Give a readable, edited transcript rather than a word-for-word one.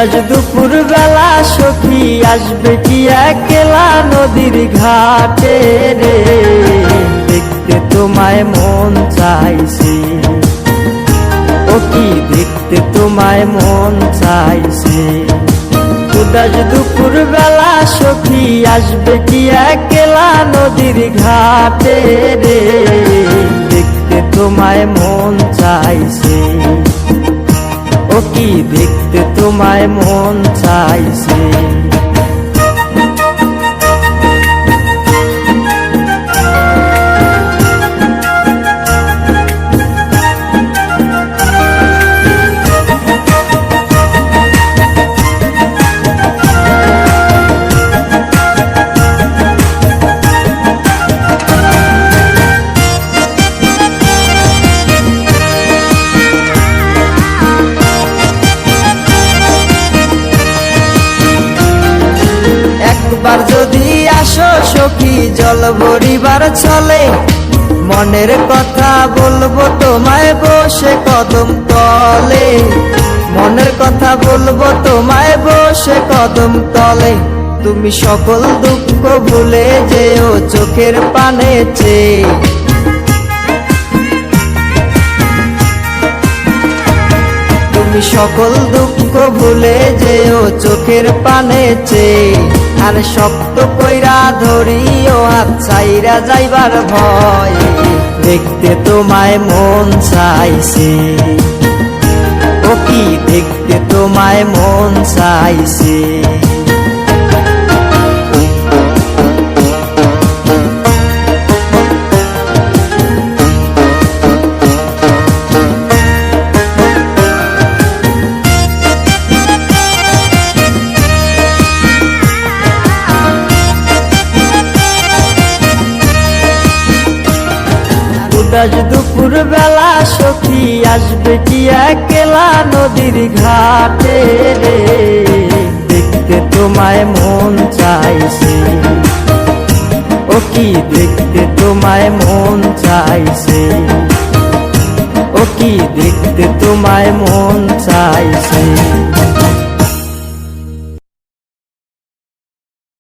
আজ দুপুর বেলা সখী আসবে কি একলা নদীর ঘাটে রে, দেখতে তোমায় মন চাইছে, ও কি দেখতে তোমায় মন চাইছে। আজ দুপুর বেলা সখী আসবে কি একলা নদীর ঘাটে রে, দেখতে তোমায় মন চাইছে, ও কি দেখতে তোমায় মন চাইছে। একবার যদি আসো সখী জল ভরিবার চলে, মনের কথা বলবো তোমায় বসে কদম তলে, মনের কথা বলবো তোমায় বসে কদম তলে। তুমি সকল দুঃখ ভুলে যেও চোখের পানে চেয়ে, তুমি সকল দুঃখ ভুলে যেও চোখের পানে চেয়ে। আর শক্ত কইরা ধরিও হাত ছাইরা যাইবার ভয়, দেখতে তোমায় মন চাইছে, ও কি দেখতে তোমায় মন চাইছে। আজ দুপুর বেলা সখী আসবে কি একলা নদীর ঘাটে রে, দেখতে তোমায় মন চাইছে, ও কি দেখতে তোমায় মন চাইছে, ও কি দেখতে তোমায় মন চাইছে।